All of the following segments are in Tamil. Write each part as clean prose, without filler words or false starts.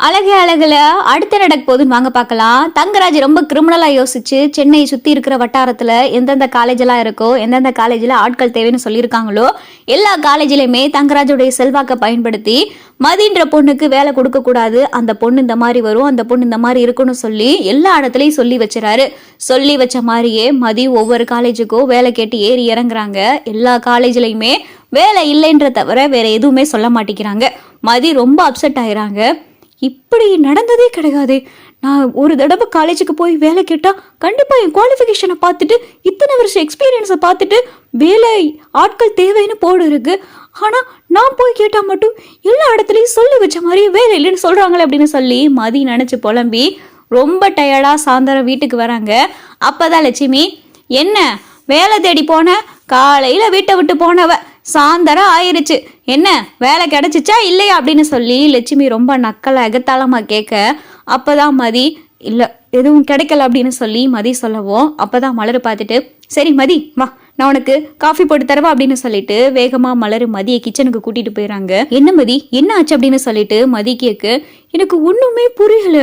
அழகு அழகுல அடுத்த நடக்க போகுதுன்னு வாங்க பார்க்கலாம். தங்கராஜ் ரொம்ப கிரிமினலா யோசிச்சு சென்னையை சுத்தி இருக்கிற வட்டாரத்துல எந்தெந்த காலேஜ் எல்லாம் இருக்கோ, எந்தெந்த காலேஜ்ல ஆட்கள் தேவைன்னு சொல்லியிருக்காங்களோ எல்லா காலேஜ்லயுமே தங்கராஜுடைய செல்வாக்கை பயன்படுத்தி மதின்ற பொண்ணுக்கு வேலை கொடுக்க கூடாது, அந்த பொண்ணு இந்த மாதிரி வரும், அந்த பொண்ணு இந்த மாதிரி இருக்குன்னு சொல்லி எல்லா இடத்துலயும் சொல்லி வச்சுறாரு. சொல்லி வச்ச மாதிரியே மதி ஒவ்வொரு காலேஜுக்கும் வேலை கேட்டு ஏறி இறங்குறாங்க. எல்லா காலேஜ்லயுமே வேலை இல்லைன்ற தவிர வேற எதுவுமே சொல்ல மாட்டேங்கிறாங்க. மதி ரொம்ப அப்செட் ஆயிறாங்க. இப்படி நடந்ததே கிடையாது. நான் ஒரு தடவை காலேஜுக்கு போய் வேலை கேட்டால் கண்டிப்பாக என் குவாலிஃபிகேஷனை பார்த்துட்டு இத்தனை வருஷம் எக்ஸ்பீரியன்ஸை பார்த்துட்டு வேலை ஆட்கள் தேவைன்னு போடு இருக்கு. ஆனால் நான் போய் கேட்டால் மட்டும் எல்லா இடத்துலையும் சொல்லி வச்ச மாதிரி வேலை இல்லைன்னு சொல்கிறாங்களே அப்படின்னு சொல்லி மதி நினச்சி புலம்பி ரொம்ப டயர்டாக சாயந்தரம் வீட்டுக்கு வராங்க. அப்போதான் லட்சுமி, என்ன வேலை தேடி போன, காலையில் வீட்டை விட்டு போனவ சாயந்தரம் ஆயிருச்சு, என்ன வேலை கிடைச்சிச்சா இல்லையா அப்படின்னு சொல்லி லட்சுமி ரொம்ப நக்கலை எகத்தாளமா கேட்க, அப்பதான் மதி இல்லை எதுவும் கிடைக்கல அப்படின்னு சொல்லி மதி சொல்லவும், அப்பதான் மலர் பார்த்துட்டு சரி மதி வா நான் உனக்கு காஃபி போட்டு தரவா அப்படின்னு சொல்லிட்டு வேகமா மலர் மதியை கிச்சனுக்கு கூட்டிட்டு போயிடறாங்க. என்ன மதி என்ன ஆச்சு அப்படின்னு சொல்லிட்டு மதி கேக்கு, எனக்கு ஒண்ணுமே புரியல,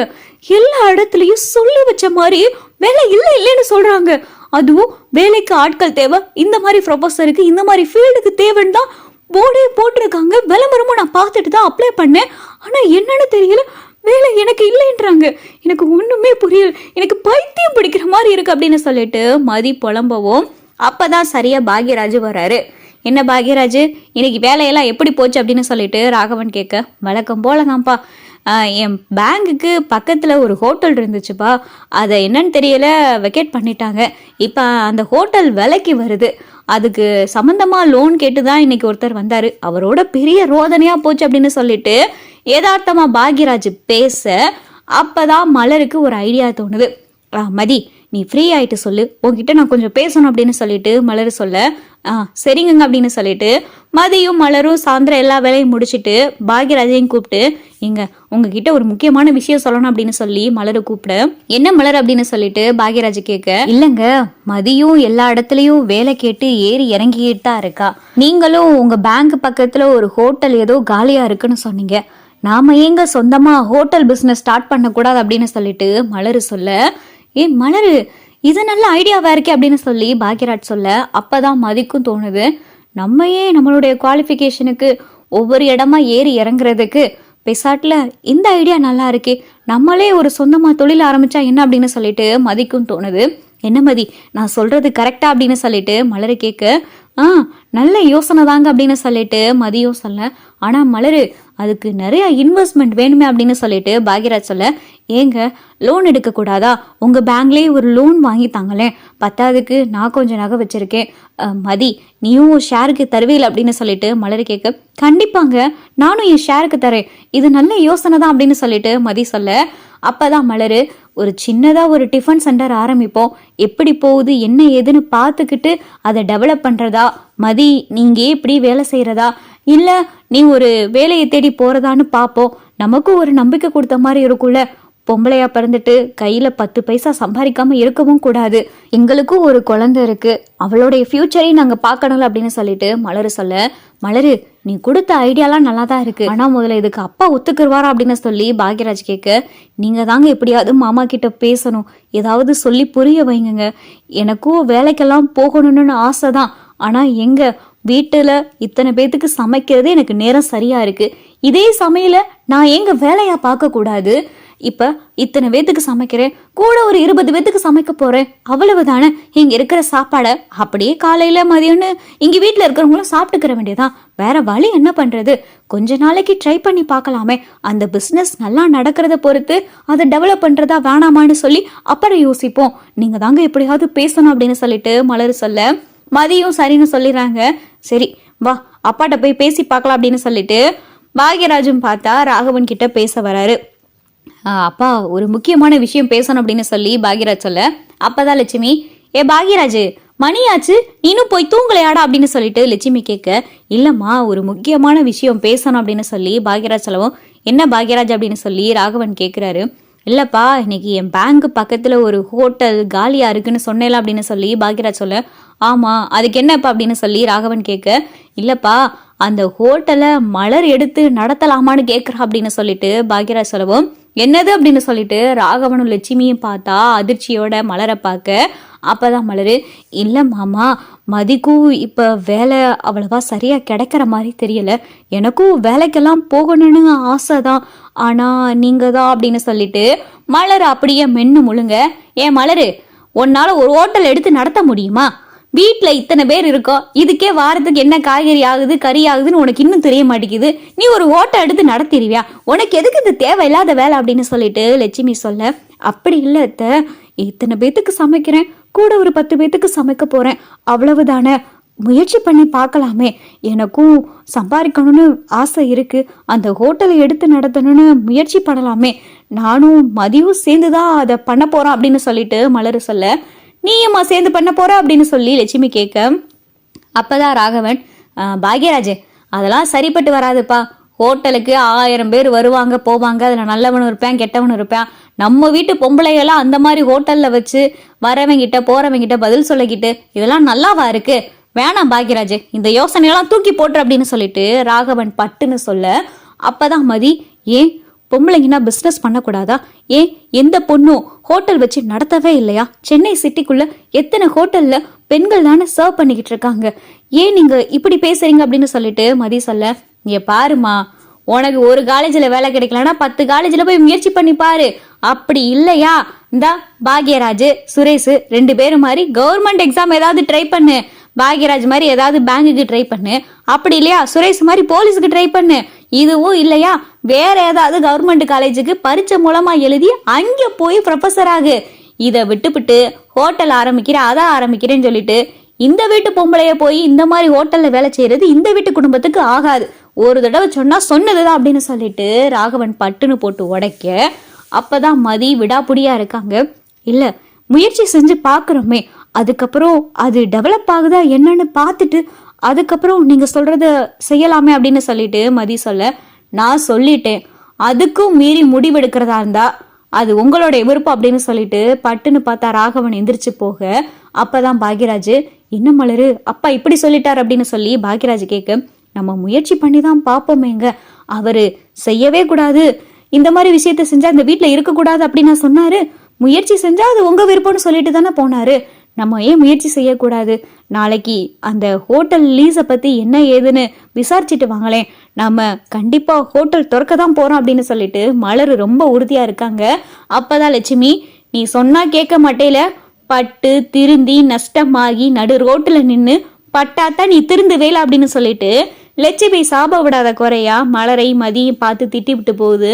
எல்லா இடத்துலயும் சொல்லி வச்ச மாதிரி வேலை இல்லை இல்லைன்னு சொல்றாங்க, அதுவும் வேலைக்கு ஆட்கள் தேவை, இந்த மாதிரி ப்ரொபோசருக்கு இந்த மாதிரி ஃபீல்டுக்கு தேவைன்னு தான் போர்டே போட்டிருக்காங்க, விளம்பரமும் நான் பார்த்துட்டு தான் அப்ளை பண்ணேன், ஆனால் என்னன்னு தெரியல வேலை எனக்கு இல்லைன்றாங்க, எனக்கு ஒன்றுமே புரியல, எனக்கு பைத்தியம் பிடிக்கிற மாதிரி இருக்கு அப்படின்னு சொல்லிட்டு மதி புலம்பவும், அப்பதான் சரியா பாக்யராஜ் வராரு. என்ன பாக்யராஜ் இன்னைக்கு வேலையெல்லாம் எப்படி போச்சு அப்படின்னு சொல்லிட்டு ராகவன் கேட்க, வழக்கம் போலதான்ப்பா, என் பேங்குக்கு பக்கத்தில் ஒரு ஹோட்டல் இருந்துச்சுப்பா, அதை என்னன்னு தெரியல வெக்கேட் பண்ணிட்டாங்க, இப்போ அந்த ஹோட்டல் விலைக்கு வருது, அதுக்கு சம்மந்தமாக லோன் கேட்டு தான் இன்னைக்கு ஒருத்தர் வந்தார், அவரோட பெரிய ரோதனையாக போச்சு அப்படின்னு சொல்லிட்டு யதார்த்தமாக பாக்யராஜ் பேச, அப்போதான் மலருக்கு ஒரு ஐடியா தோணுது. மதி நீ ஃப்ரீ ஆகிட்டு சொல்லு, உங்ககிட்ட நான் கொஞ்சம் பேசணும் அப்படின்னு சொல்லிட்டு மலர் சொல்ல, சரிங்க அப்படின்னு சொல்லிட்டு மதியும் மலரும் சாயந்தரம் எல்லா வேலையும் முடிச்சுட்டு பாக்யராஜையும் கூப்பிட்டு, இங்க உங்ககிட்ட ஒரு முக்கியமான விஷயம் சொல்லணும் அப்படின்னு சொல்லி மலரை கூப்பிட, என்ன மலர் அப்படின்னு சொல்லிட்டு பாக்யராஜ் கேட்க, இல்லைங்க மதியும் எல்லா இடத்துலயும் வேலை கேட்டு ஏறி இறங்கிட்டு தான் இருக்கா, நீங்களும் உங்க பேங்க் பக்கத்துல ஒரு ஹோட்டல் ஏதோ காலியா இருக்குன்னு சொன்னீங்க, நாம ஏங்க சொந்தமா ஹோட்டல் பிசினஸ் ஸ்டார்ட் பண்ணக்கூடாது அப்படின்னு சொல்லிட்டு மலர் சொல்ல, ஏன் மலரு இது நல்ல ஐடியாவா இருக்கே அப்படின்னு சொல்லி பாக்யராஜ் சொல்ல, அப்பதான் மதிக்கும் தோணுது, நம்ம ஏன் நம்மளுடைய குவாலிஃபிகேஷனுக்கு ஒவ்வொரு இடமா ஏறி இறங்குறதுக்கு பெசாட்டில் இந்த ஐடியா நல்லா இருக்கே, நம்மளே ஒரு சொந்தமாக தொழில் ஆரம்பிச்சா என்ன அப்படின்னு சொல்லிட்டு மதிக்கும் தோணுது. என்ன மதி நான் சொல்றது கரெக்டா அப்படின்னு சொல்லிட்டு மலரு கேட்க, நல்ல யோசனை தாங்க அப்படின்னு சொல்லிட்டு மதியும் சொல்ல, ஆனால் மலரு அதுக்கு நிறைய இன்வெஸ்ட்மெண்ட் வேணுமே அப்படின்னு சொல்லிட்டு பாக்யராஜ் சொல்ல, ஏங்க லோன் எடுக்கக்கூடாதா, உங்கள் பேங்க்லேயே ஒரு லோன் வாங்கித்தாங்களேன், பத்தாவதுக்கு நான் கொஞ்சம் நகை வச்சுருக்கேன், மதி நீயும் ஷேருக்கு தருவீல அப்படின்னு சொல்லிட்டு மலர் கேட்க, கண்டிப்பாங்க நானும் என் ஷேருக்கு தரேன், இது நல்ல யோசனை தான் அப்படின்னு சொல்லிட்டு மதி சொல்ல, அப்போதான் மலர் ஒரு சின்னதாக ஒரு டிஃபன் சென்டர் ஆரம்பிப்போம், எப்படி போகுது என்ன ஏதுன்னு பார்த்துக்கிட்டு அதை டெவலப் பண்ணுறதா, மதி நீங்கள் இப்படி வேலை செய்கிறதா இல்லை நீ ஒரு வேலையை தேடி போகிறதான்னு பார்ப்போம், நமக்கும் ஒரு நம்பிக்கை கொடுத்த மாதிரி இருக்கும்ல, பொம்பளையா பிறந்துட்டு கையில 10 பைசா சம்பாதிக்காம இருக்கவும் கூடாது, எங்களுக்கும் ஒரு குழந்தை இருக்கு, அவளுடைய ஃபியூச்சரையும் நாங்க பார்க்கணும்ல அப்படின்னு சொல்லிட்டு மலரு சொல்ல, மலரு நீ கொடுத்த ஐடியாலாம் நல்லா தான் இருக்கு, ஆனா முதல்ல இதுக்கு அப்பா ஒத்துக்குருவாரா அப்படின்னு சொல்லி பாக்யராஜ் கேட்க, நீங்க தாங்க எப்படியாவது மாமா கிட்ட பேசணும், ஏதாவது சொல்லி புரிய வைங்க, எனக்கும் வேலைக்கெல்லாம் போகணும்னு ஆசை தான், ஆனா எங்க வீட்டுல இத்தனை பேத்துக்கு சமைக்கிறது எனக்கு நேரம் சரியா இருக்கு, இதே சமையல நான் எங்க வேலையா பார்க்க கூடாது, இப்ப இத்தனை பேத்துக்கு சமைக்கிறேன், கூட ஒரு 20 பேத்துக்கு சமைக்க போறேன், அவ்வளவுதானே, இங்க இருக்கிற சாப்பாடை அப்படியே காலையில மதியம்னு இங்க வீட்டுல இருக்கிறவங்களும் சாப்பிட்டுக்கிற வேண்டியதான், வேற வழி என்ன பண்றது, கொஞ்ச நாளைக்கு ட்ரை பண்ணி பார்க்கலாமே, அந்த பிசினஸ் நல்லா நடக்கிறத பொறுத்து அதை டெவலப் பண்றதா வேணாமான்னு சொல்லி அப்புறம் யோசிப்போம், நீங்க தாங்க எப்படியாவது பேசணும் அப்படின்னு சொல்லிட்டு மலர் சொல்ல, மதியும் சரின்னு சொல்லிடுறாங்க. சரி வா அப்பாட்ட போய் பேசி பார்க்கலாம் அப்படின்னு சொல்லிட்டு பாக்யராஜும் பார்த்தா ராகவன் கிட்ட பேச வராரு. அப்பா ஒரு முக்கியமான விஷயம் பேசணும் அப்படின்னு சொல்லி பாக்யராஜ் சொல்ல, அப்பதான் லட்சுமி, பாக்யராஜ் மணியாச்சு நீனும் போய் தூங்கலையாடா அப்படின்னு சொல்லிட்டு லட்சுமி கேட்க, இல்லம்மா ஒரு முக்கியமான விஷயம் பேசணும் அப்படின்னு சொல்லி பாக்யராஜ் சொல்லவும், என்ன பாக்யராஜ் அப்படின்னு சொல்லி ராகவன் கேட்குறாரு. இல்லைப்பா இன்னைக்கு என் பேங்க் பக்கத்தில் ஒரு ஹோட்டல் காலியா இருக்குன்னு சொன்னேல அப்படின்னு சொல்லி பாக்யராஜ் சொல்ல, ஆமாம் அதுக்கு என்னப்பா அப்படின்னு சொல்லி ராகவன் கேட்க, இல்லைப்பா அந்த ஹோட்டலை மலர் எடுத்து நடத்தலாமான்னு கேட்குறா அப்படின்னு சொல்லிட்டு பாக்யராஜ் சொல்லவும், என்னது அப்படின்னு சொல்லிட்டு ராகவனும் லட்சுமியும் பார்த்தா அதிர்ச்சியோட மலரை பார்க்க, அப்பதான் மலரு, இல்லை மாமா, மதிக்கும் இப்போ வேலை அவ்வளவா சரியா கிடைக்கிற மாதிரி தெரியல, எனக்கும் வேலைக்கெல்லாம் போகணும்னு ஆசை தான், ஆனா நீங்க தான் அப்படின்னு சொல்லிட்டு மலர் அப்படியே மென்னு முழுங்க. ஏன் மலரு, உன்னால ஒரு ஹோட்டல் எடுத்து நடத்த முடியுமா? வீட்டில் இத்தனை பேர் இருக்கோம், இதுக்கே வாரத்துக்கு என்ன காய்கறி ஆகுது கறி ஆகுதுன்னு உனக்கு இன்னும் தெரிய மாட்டேங்குது, நீ ஒரு ஹோட்டல் எடுத்து நடத்திடுவியா? உனக்கு எதுக்கு இது தேவையில்லாத வேலை அப்படின்னு சொல்லிட்டு லட்சுமி சொல்ல, அப்படி இல்லை அத்தை, இத்தனை பேத்துக்கு சமைக்கிறேன், கூட ஒரு 10 பேத்துக்கு சமைக்க போறேன், அவ்வளவுதானே, முயற்சி பண்ணி பார்க்கலாமே, எனக்கும் சம்பாதிக்கணும்னு ஆசை இருக்கு, அந்த ஹோட்டலை எடுத்து நடத்தணும்னு முயற்சி பண்ணலாமே, நானும் மதியம் சேர்ந்துதான் அதை பண்ண போறோம் அப்படின்னு சொல்லிட்டு மலரு சொல்ல, நீயம்மா சேர்ந்து பண்ண போற அப்படின்னு சொல்லி லட்சுமி கேட்க, அப்பதான் ராகவன், பாக்யராஜ், அதெல்லாம் சரிப்பட்டு வராதுப்பா, ஹோட்டலுக்கு 1000 பேர் வருவாங்க போவாங்க, அதில் நல்லவனும் இருப்பேன் கெட்டவனும் இருப்பேன், நம்ம வீட்டு பொம்பளைகளாம் அந்த மாதிரி ஹோட்டலில் வச்சு வரவங்கிட்ட போறவங்கிட்ட பதில் சொல்லிக்கிட்டு இதெல்லாம் நல்லாவா இருக்கு? வேணாம் பாக்யராஜ், இந்த யோசனையெல்லாம் தூக்கி போட்டுரு அப்படின்னு சொல்லிட்டு ராகவன் பட்டுன்னு சொல்ல, அப்பதான் மதி, ஏன் பொம்பளைங்கன்னா பிஸ்னஸ் பண்ணக்கூடாதா? ஏன் எந்த பொண்ணும் ஹோட்டல் வச்சு நடத்தவே இல்லையா? சென்னை சிட்டிக்குள்ள எத்தனை ஹோட்டல்ல பெண்கள் தானே சர்வ் பண்ணிக்கிட்டு இருக்காங்க, ஏன் நீங்க இப்படி பேசுறீங்க அப்படின்னு சொல்லிட்டு மதி சொல்ல, இங்க பாருமா, உனக்கு ஒரு காலேஜில் வேலை கிடைக்கலன்னா 10 காலேஜில் போய் முயற்சி பண்ணி பாரு, அப்படி இல்லையா இந்த பாக்யராஜ் சுரேஷ் 2 பேரும் மாதிரி கவர்மெண்ட் எக்ஸாம் ஏதாவது ட்ரை பண்ணு, பாக்யராஜ் மாதிரி ஏதாவது பேங்குக்கு ட்ரை பண்ணு, அப்படி இல்லையா சுரேஷ் மாதிரி போலீஸுக்கு ட்ரை பண்ணு, இதுவும் இல்லையா வேற ஏதாவது கவர்மெண்ட் காலேஜுக்கு பரீட்சை மூலமா எழுதி அங்கே போய் ப்ரொஃபஸர் ஆகு, இதை விட்டுவிட்டு ஹோட்டல் ஆரம்பிக்கிறேன் அதை ஆரம்பிக்கிறேன்னு சொல்லிட்டு இந்த வீட்டு பொம்பளைய போய் இந்த மாதிரி ஹோட்டல்ல வேலை செய்யறது இந்த வீட்டு குடும்பத்துக்கு ஆகாது, ஒரு தடவை சொன்னா சொன்னதுதான் அப்படின்னு சொல்லிட்டு ராகவன் பட்டுன்னு போட்டு உடைக்க, அப்பதான் மதி விடாப்புடியா இருக்காங்க, இல்ல முயற்சி செஞ்சு பாக்குறோமே, அதுக்கப்புறம் அது டெவலப் ஆகுதா என்னன்னு பார்த்துட்டு அதுக்கப்புறம் நீங்க சொல்றத செய்யலாமே அப்படின்னு சொல்லிட்டு மதி சொல்ல, நான் சொல்லிட்டேன், அதுக்கும் மீறி முடிவெடுக்கிறதா இருந்தா அது உங்களுடைய விருப்பம் அப்படின்னு சொல்லிட்டு பட்டுன்னு பார்த்தா ராகவன் எந்திரிச்சு போக, அப்பதான் பாக்யராஜ், என்ன மலரு அப்பா இப்படி சொல்லிட்டார் அப்படின்னு சொல்லி பாக்யராஜ் கேட்க, நம்ம முயற்சி பண்ணி தான் பார்ப்போமேங்க, அவரு செய்யவே கூடாது இந்த மாதிரி விஷயத்த செஞ்சா இந்த வீட்டில் இருக்கக்கூடாது அப்படின்னு சொன்னாரு, முயற்சி செஞ்சா அது உங்க விருப்பம்னு சொல்லிட்டு தானே போனாரு, நம்ம ஏன் முயற்சி செய்யக்கூடாது? நாளைக்கு அந்த ஹோட்டல் லீஸை பத்தி என்ன ஏதுன்னு விசாரிச்சுட்டு வாங்களேன், நம்ம கண்டிப்பா ஹோட்டல் திறக்க தான் போறோம் அப்படின்னு சொல்லிட்டு மலர் ரொம்ப உறுதியா இருக்காங்க. அப்பதான் லட்சுமி, நீ சொன்னா கேட்க மாட்டேல, பட்டு திருந்தி நஷ்டமாகி நடு ரோட்டுல நின்று பட்டாத்தான் நீ திருந்து வேலை அப்படின்னு சொல்லிட்டு லட்சுமி சாப விடாத குறையா மலரை மதியம் பார்த்து திட்டி விட்டு போகுது.